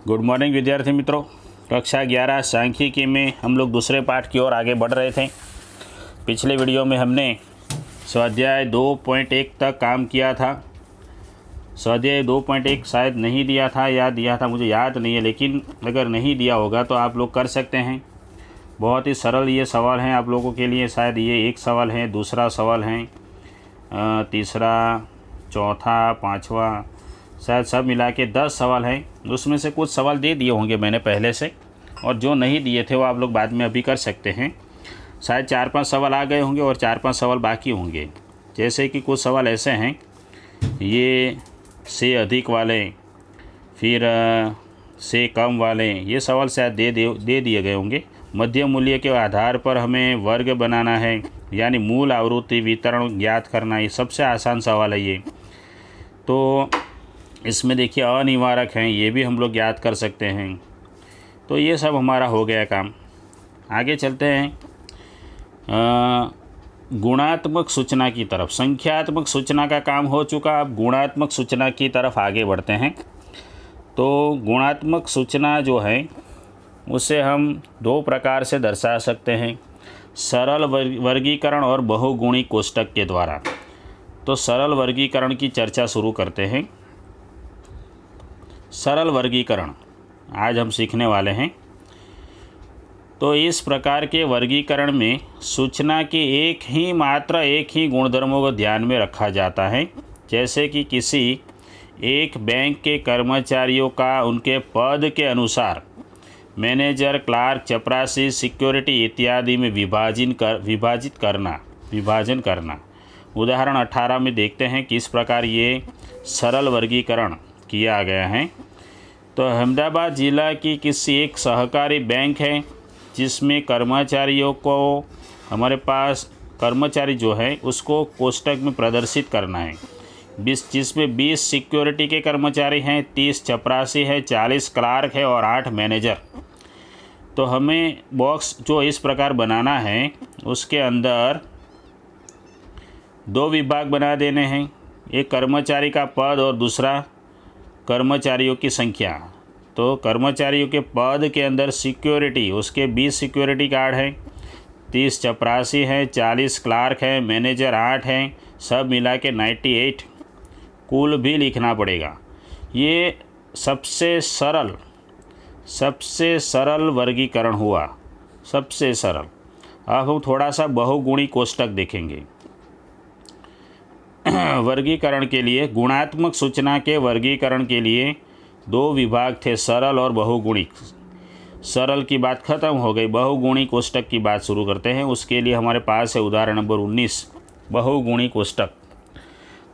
Good morning विद्यार्थी मित्रों। कक्षा 11 सांख्यिकी में हम लोग दूसरे पाठ की ओर आगे बढ़ रहे थे। पिछले वीडियो में हमने स्वाध्याय 2.1 तक काम किया था। स्वाध्याय 2.1 शायद नहीं दिया था या दिया था, मुझे याद नहीं है, लेकिन अगर नहीं दिया होगा तो आप लोग कर सकते हैं। बहुत ही सरल ये सवाल हैं आप लोगों के लिए। शायद ये एक सवाल है, दूसरा सवाल है, तीसरा, चौथा, पाँचवा, शायद सब मिला के 10 सवाल हैं। उसमें से कुछ सवाल दे दिए होंगे मैंने पहले से, और जो नहीं दिए थे वो आप लोग बाद में अभी कर सकते हैं। शायद 4-5 सवाल आ गए होंगे और 4-5 सवाल बाकी होंगे। जैसे कि कुछ सवाल ऐसे हैं, ये से अधिक वाले, फिर से कम वाले, ये सवाल शायद दे दिए गए होंगे। मध्य मूल्य के आधार पर हमें वर्ग बनाना है, यानी मूल आवृत्ति वितरण ज्ञात करना। ये सबसे आसान सवाल है ये। तो इसमें देखिए अनिवारक हैं, ये भी हम लोग ज्ञात कर सकते हैं। तो ये सब हमारा हो गया काम। आगे चलते हैं गुणात्मक सूचना की तरफ। संख्यात्मक सूचना का काम हो चुका, अब गुणात्मक सूचना की तरफ आगे बढ़ते हैं। तो गुणात्मक सूचना जो है उसे हम 2 प्रकार से दर्शा सकते हैं, सरल वर्गीकरण और बहुगुणी कोष्ठक के द्वारा। तो सरल वर्गीकरण की चर्चा शुरू करते हैं। सरल वर्गीकरण आज हम सीखने वाले हैं। तो इस प्रकार के वर्गीकरण में सूचना के एक ही गुणधर्मों को ध्यान में रखा जाता है। जैसे कि किसी एक बैंक के कर्मचारियों का उनके पद के अनुसार मैनेजर, क्लार्क, चपरासी, सिक्योरिटी इत्यादि में विभाजन करना। उदाहरण 18 में देखते हैं किस प्रकार ये सरल वर्गीकरण किया गया है। तो अहमदाबाद ज़िला की किसी एक सहकारी बैंक है जिसमें कर्मचारियों को, हमारे पास कर्मचारी जो है उसको कोष्ठक में प्रदर्शित करना है। जिसमें 20 सिक्योरिटी के कर्मचारी हैं, 30 चपरासी है, 40 क्लार्क है और 8 मैनेजर। तो हमें बॉक्स जो इस प्रकार बनाना है उसके अंदर 2 विभाग बना देने हैं, एक कर्मचारी का पद और दूसरा कर्मचारियों की संख्या। तो कर्मचारियों के पद के अंदर सिक्योरिटी, उसके 20 सिक्योरिटी गार्ड हैं, 30 चपरासी हैं, 40 क्लार्क हैं, मैनेजर 8 हैं, सब मिला के 98 कुल भी लिखना पड़ेगा। ये सबसे सरल वर्गीकरण हुआ, सबसे सरल। अब हम थोड़ा सा बहुगुणी कोष्ठक देखेंगे। वर्गीकरण के लिए, गुणात्मक सूचना के वर्गीकरण के लिए 2 विभाग थे, सरल और बहुगुणी। सरल की बात खत्म हो गई, बहुगुणी कोष्ठक की बात शुरू करते हैं। उसके लिए हमारे पास है उदाहरण नंबर 19, बहुगुणी कोष्ठक।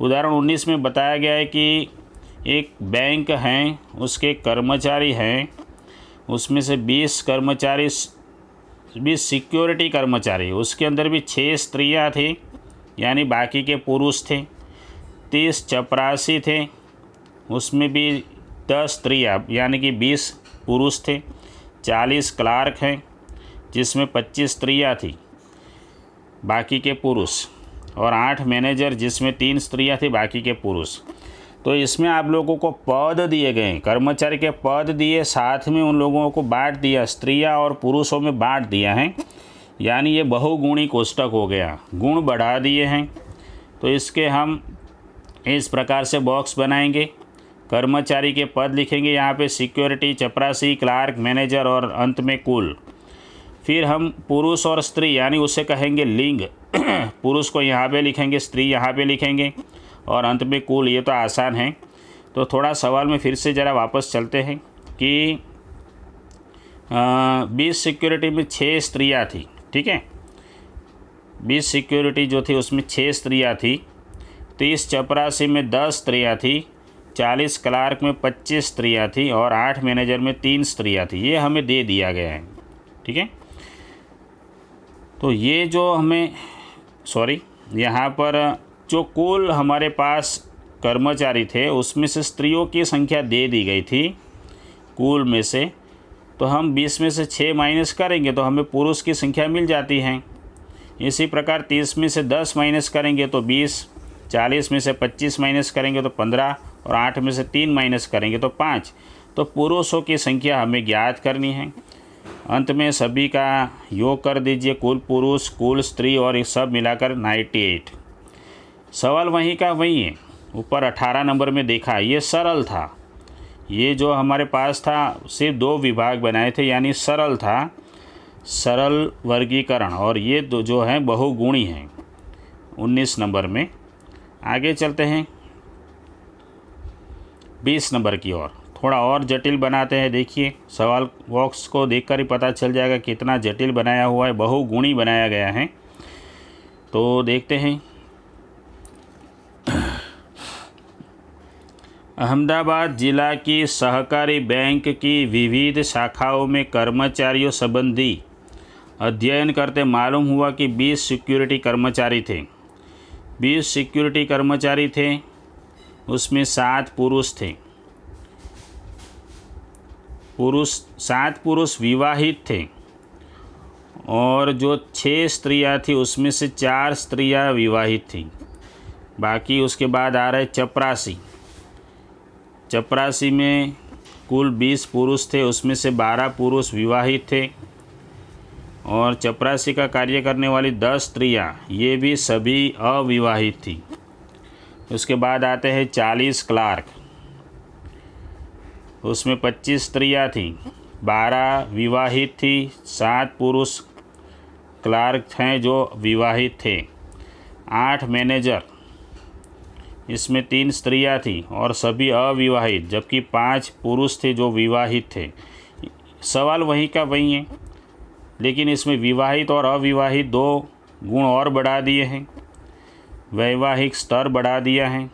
उदाहरण 19 में बताया गया है कि एक बैंक है, उसके कर्मचारी हैं, उसमें से 20 सिक्योरिटी कर्मचारी, उसके अंदर भी 6 स्त्रियाँ थी, यानी बाकी के पुरुष थे। 30 चपरासी थे, उसमें भी 10 स्त्रियाँ यानी कि 20 पुरुष थे। 40 क्लार्क हैं जिसमें 25 स्त्रियाँ थी, बाकी के पुरुष, और 8 मैनेजर जिसमें 3 स्त्रियाँ थी, बाकी के पुरुष। तो इसमें आप लोगों को पद दिए गए, कर्मचारी के पद दिए, साथ में उन लोगों को बांट दिया, स्त्रियाँ और पुरुषों में बांट दिया है, यानी ये बहुगुणी कोष्ठक हो गया, गुण बढ़ा दिए हैं। तो इसके हम इस प्रकार से बॉक्स बनाएंगे। कर्मचारी के पद लिखेंगे यहाँ पे, सिक्योरिटी, चपरासी, क्लार्क, मैनेजर और अंत में कुल। फिर हम पुरुष और स्त्री, यानी उसे कहेंगे लिंग, पुरुष को यहाँ पे लिखेंगे, स्त्री यहाँ पे लिखेंगे और अंत में कुल। ये तो आसान है। तो थोड़ा सवाल में फिर से ज़रा वापस चलते हैं कि 20 सिक्योरिटी में 6 स्त्रियाँ थी, ठीक है। 20 सिक्योरिटी जो थी उसमें 6 स्त्रियाँ थी, 30 चपरासी में 10 स्त्रियाँ थी, 40 क्लार्क में 25 स्त्रियाँ थी और 8 मैनेजर में 3 स्त्रियाँ थी। ये हमें दे दिया गया है, ठीक है। तो ये जो हमें यहाँ पर जो कुल हमारे पास कर्मचारी थे उसमें से स्त्रियों की संख्या दे दी गई थी कुल में से। तो हम 20 में से 6 माइनस करेंगे तो हमें पुरुष की संख्या मिल जाती है। इसी प्रकार 30 में से 10 माइनस करेंगे तो 20, 40 में से 25 माइनस करेंगे तो 15 और 8 में से 3 माइनस करेंगे तो 5। तो पुरुषों की संख्या हमें ज्ञात करनी है। अंत में सभी का योग कर दीजिए, कुल पुरुष, कुल स्त्री और ये सब मिलाकर 98। सवाल वहीं का वहीं है, ऊपर 18 नंबर में देखा, ये सरल था। ये जो हमारे पास था सिर्फ 2 विभाग बनाए थे, यानी सरल था, सरल वर्गीकरण, और ये दो जो हैं बहुगुणी हैं 19 नंबर में। आगे चलते हैं 20 नंबर की ओर, थोड़ा और जटिल बनाते हैं। देखिए सवाल बॉक्स को देखकर ही पता चल जाएगा कितना जटिल बनाया हुआ है, बहुगुणी बनाया गया है। तो देखते हैं। अहमदाबाद जिला की सहकारी बैंक की विविध शाखाओं में कर्मचारियों संबंधी अध्ययन करते मालूम हुआ कि 20 सिक्योरिटी कर्मचारी थे। 20 सिक्योरिटी कर्मचारी थे, उसमें 7 पुरुष थे। 7 पुरुष विवाहित थे, और जो 6 स्त्रियां थी उसमें से 4 स्त्रियां विवाहित थीं। बाकी उसके बाद आ रहे चपरासी। चपरासी में कुल 20 पुरुष थे, उसमें से 12 पुरुष विवाहित थे, और चपरासी का कार्य करने वाली 10 स्त्रियां, ये भी सभी अविवाहित थी। उसके बाद आते हैं 40 क्लार्क। उसमें 25 स्त्रियां थीं, 12 विवाहित थी, 7 पुरुष क्लार्क हैं जो विवाहित थे। 8 मैनेजर, इसमें 3 स्त्रियां थीं और सभी अविवाहित, जबकि 5 पुरुष थे जो विवाहित थे। सवाल वहीं का वहीं है, लेकिन इसमें विवाहित और अविवाहित 2 गुण और बढ़ा दिए हैं, वैवाहिक स्तर बढ़ा दिया है।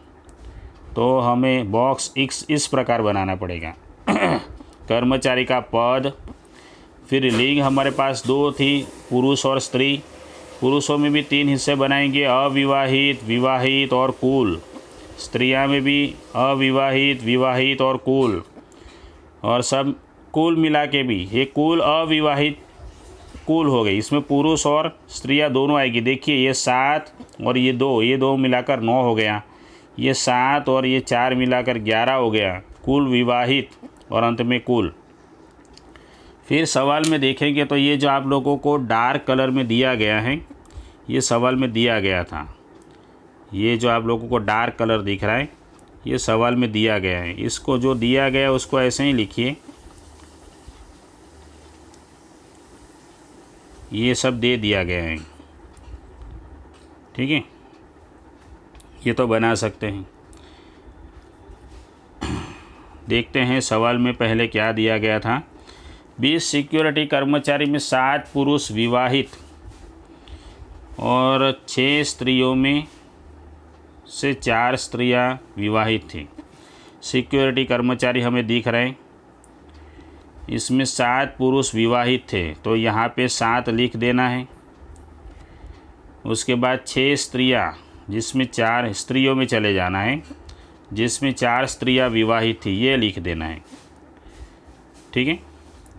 तो हमें बॉक्स इस प्रकार बनाना पड़ेगा। कर्मचारी का पद, फिर लिंग हमारे पास 2 थी, पुरुष और स्त्री। पुरुषों में भी 3 हिस्से बनाएंगे, अविवाहित, विवाहित और कुल। स्त्रियां में भी अविवाहित, विवाहित और कुल, और सब कुल मिला के भी ये कुल अविवाहित कुल हो गई। इसमें पुरुष और स्त्रियां दोनों आएगी। देखिए ये 7 और ये 2 मिलाकर 9 हो गया, ये 7 और ये 4 मिलाकर 11 हो गया, कुल विवाहित और अंत में कुल। फिर सवाल में देखेंगे तो ये जो आप लोगों को डार्क कलर में दिया गया है, ये सवाल में दिया गया था। ये जो आप लोगों को डार्क कलर दिख रहा है, ये सवाल में दिया गया है। इसको जो दिया गया है उसको ऐसे ही लिखिए, ये सब दे दिया गया है, ठीक है। ये तो बना सकते हैं। देखते हैं सवाल में पहले क्या दिया गया था। 20 सिक्योरिटी कर्मचारी में 7 पुरुष विवाहित और 6 स्त्रियों में से 4 स्त्रियां विवाहित थीं। सिक्योरिटी कर्मचारी हमें दिख रहे हैं, इसमें 7 पुरुष विवाहित थे, तो यहाँ पे 7 लिख देना है। उसके बाद 6 स्त्रियां, जिसमें 4 स्त्रियों में चले जाना है, जिसमें 4 स्त्रियां विवाहित थी, ये लिख देना है, ठीक है।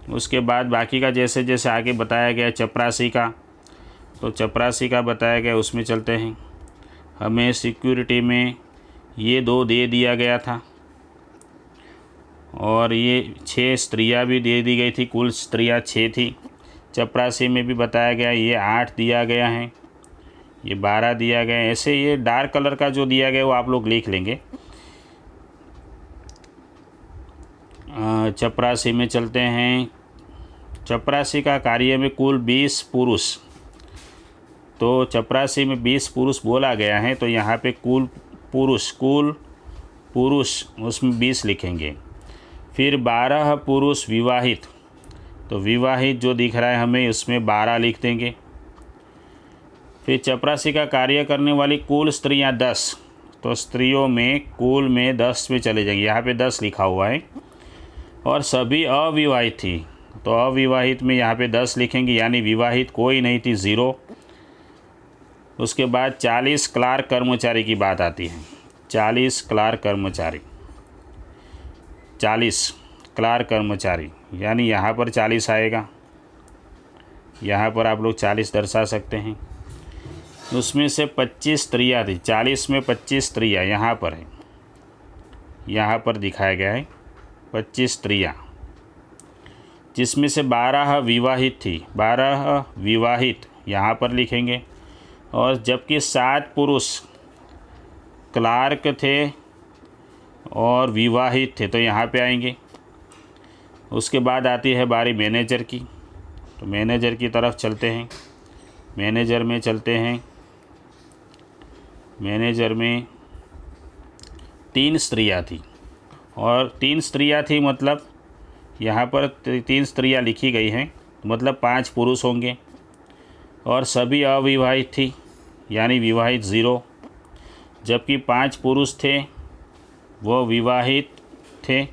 उसके बाद बाकी का जैसे जैसे आगे बताया गया चपरासी का, तो चपरासी का बताया गया, उसमें चलते हैं। हमें सिक्योरिटी में ये 2 दे दिया गया था, और ये 6 स्त्रियां भी दे दी गई थी, कुल स्त्रियां 6 थी। चपरासी में भी बताया गया, ये 8 दिया गया है, ये 12 दिया गया है। ऐसे ये डार्क कलर का जो दिया गया वो आप लोग लिख लेंगे। चपरासी में चलते हैं। चपरासी का कार्य में कुल 20 पुरुष, तो चपरासी में 20 पुरुष बोला गया है, तो यहाँ पे कुल पुरुष उसमें 20 लिखेंगे। फिर 12 पुरुष विवाहित, तो विवाहित जो दिख रहा है हमें उसमें 12 लिख देंगे। फिर चपरासी का कार्य करने वाली कुल स्त्रियां 10, तो स्त्रियों में कुल में 10 में चले जाएंगे, यहाँ पे 10 लिखा हुआ है। और सभी अविवाहित थी, तो अविवाहित में यहाँ पे 10 लिखेंगे, यानी विवाहित कोई नहीं थी, 0। उसके बाद 40 क्लार्क कर्मचारी की बात आती है। 40 क्लार्क कर्मचारी, 40 क्लार्क कर्मचारी, यानी यहाँ पर 40 आएगा, यहाँ पर आप लोग 40 दर्शा सकते हैं। उसमें से 25 स्त्रियाँ थी, 40 में 25 स्त्रियाँ यहाँ पर है, यहाँ पर दिखाया गया है। 25 स्त्रियाँ, जिसमें से 12 विवाहित थी। 12 विवाहित यहाँ पर लिखेंगे, और जबकि 7 पुरुष क्लार्क थे और विवाहित थे तो यहाँ पे आएंगे। उसके बाद आती है बारी मैनेजर की, तो मैनेजर की तरफ चलते हैं। मैनेजर में चलते हैं। मैनेजर में 3 स्त्रियाँ थी, और 3 स्त्रियाँ थी मतलब यहाँ पर 3 स्त्रियाँ लिखी गई हैं, मतलब 5 पुरुष होंगे, और सभी अविवाहित थी, यानी विवाहित 0। जबकि 5 पुरुष थे वो विवाहित थे,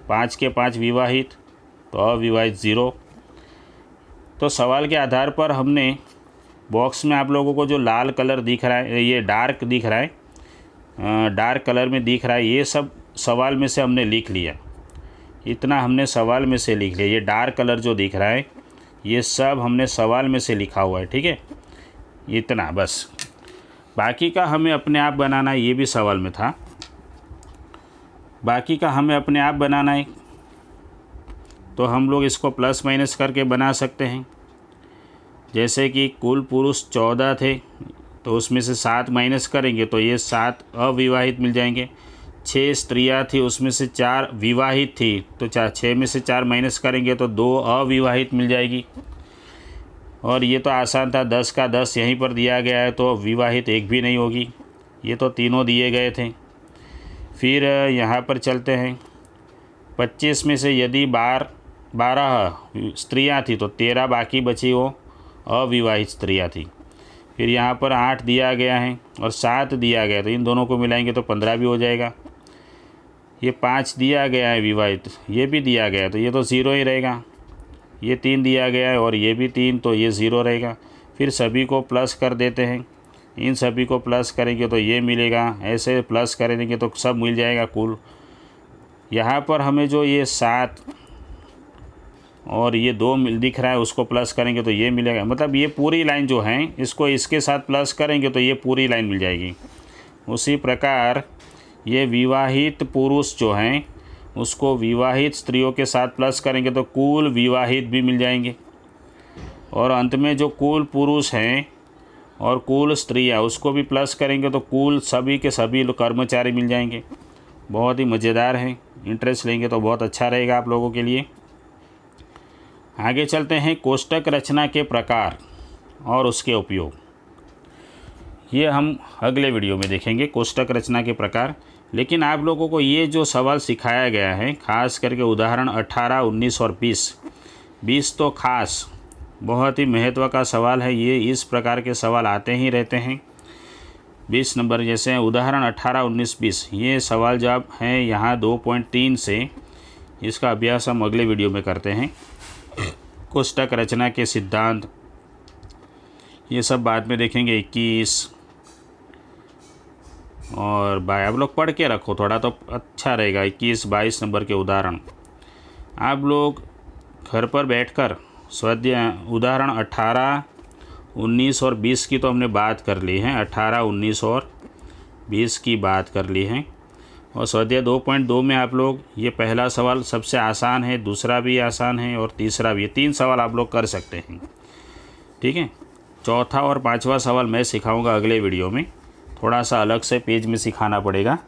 5 के 5 विवाहित, तो अविवाहित 0। तो सवाल के आधार पर हमने बॉक्स में आप लोगों को जो लाल कलर दिख रहा है, ये डार्क दिख रहा है, डार्क कलर में दिख रहा है, ये सब सवाल में से हमने लिख लिया। इतना हमने सवाल में से लिख लिया। ये डार्क कलर जो दिख रहा है ये सब हमने सवाल में से लिखा हुआ है, ठीक है, इतना बस। बाकी का हमें अपने आप बनाना है, ये भी सवाल में था। बाकी का हमें अपने आप बनाना है, तो हम लोग इसको प्लस माइनस करके बना सकते हैं। जैसे कि कुल पुरुष 14 थे, तो उसमें से 7 माइनस करेंगे तो ये 7 अविवाहित मिल जाएंगे। 6 स्त्रियाँ थी, उसमें से 4 विवाहित थी, तो 6 में से 4 माइनस करेंगे तो 2 अविवाहित मिल जाएगी। और ये तो आसान था, 10 का 10 यहीं पर दिया गया है, तो विवाहित एक भी नहीं होगी। ये तो तीनों दिए गए थे। फिर यहाँ पर चलते हैं। 25 में से यदि 12 स्त्रियाँ थी तो 13 बाकी बची, वो अविवाहित स्त्रियाँ थी। फिर यहाँ पर 8 दिया गया है और 7 दिया गया, तो इन दोनों को मिलाएंगे तो 15 भी हो जाएगा। ये 5 दिया गया है विवाहित, ये भी दिया गया है, तो ये तो 0 ही रहेगा। ये 3 दिया गया है और ये भी 3, तो ये 0 रहेगा। फिर सभी को प्लस कर देते हैं। इन सभी को प्लस करेंगे तो ये मिलेगा, ऐसे प्लस करेंगे तो सब मिल जाएगा कुल। यहाँ पर हमें जो ये 7 और ये 2 दिख रहा है, उसको प्लस करेंगे तो ये मिलेगा। मतलब ये पूरी लाइन जो है, इसको इसके साथ प्लस करेंगे तो ये पूरी लाइन मिल जाएगी। उसी प्रकार ये विवाहित पुरुष जो हैं, उसको विवाहित स्त्रियों के साथ प्लस करेंगे तो कुल विवाहित भी मिल जाएंगे। और अंत में जो कुल पुरुष हैं और कुल स्त्रियाँ, उसको भी प्लस करेंगे तो कुल सभी के सभी कर्मचारी मिल जाएंगे। बहुत ही मज़ेदार है, इंटरेस्ट लेंगे तो बहुत अच्छा रहेगा आप लोगों के लिए। आगे चलते हैं। कोष्टक रचना के प्रकार और उसके उपयोग, ये हम अगले वीडियो में देखेंगे, कोष्टक रचना के प्रकार। लेकिन आप लोगों को ये जो सवाल सिखाया गया है, खास करके उदाहरण 18, 19 और 20 तो खास बहुत ही महत्व का सवाल है। ये इस प्रकार के सवाल आते ही रहते हैं। 20 नंबर जैसे उदाहरण 18, 19, 20, ये सवाल जवाब हैं यहाँ 2.3 से। इसका अभ्यास हम अगले वीडियो में करते हैं। कोष्टक रचना के सिद्धांत ये सब बाद में देखेंगे। 21 और भाई आप लोग पढ़ के रखो थोड़ा तो अच्छा रहेगा। 21, 22 नंबर के उदाहरण आप लोग घर पर बैठकर स्वाध्याय उदाहरण 18, 19 और 20 की तो हमने बात कर ली है। 18, 19 और 20 की बात कर ली है। और स्वाध्याय 2.2 में आप लोग ये पहला सवाल सबसे आसान है, दूसरा भी आसान है और तीसरा भी। 3 सवाल आप लोग कर सकते हैं, ठीक है। चौथा और 5वां सवाल मैं सिखाऊंगा अगले वीडियो में, थोड़ा सा अलग से पेज में सिखाना पड़ेगा।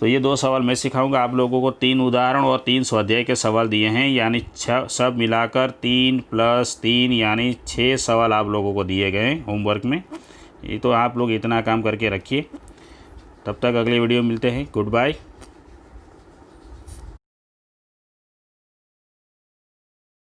तो ये 2 सवाल मैं सिखाऊंगा आप लोगों को। 3 उदाहरण और 3 स्वाध्याय के सवाल दिए हैं, यानी 6 सब मिलाकर 3 + 3 यानी 6 सवाल आप लोगों को दिए गए होमवर्क में। ये तो आप लोग इतना काम करके रखिए। तब तक अगले वीडियो मिलते हैं। Good bye.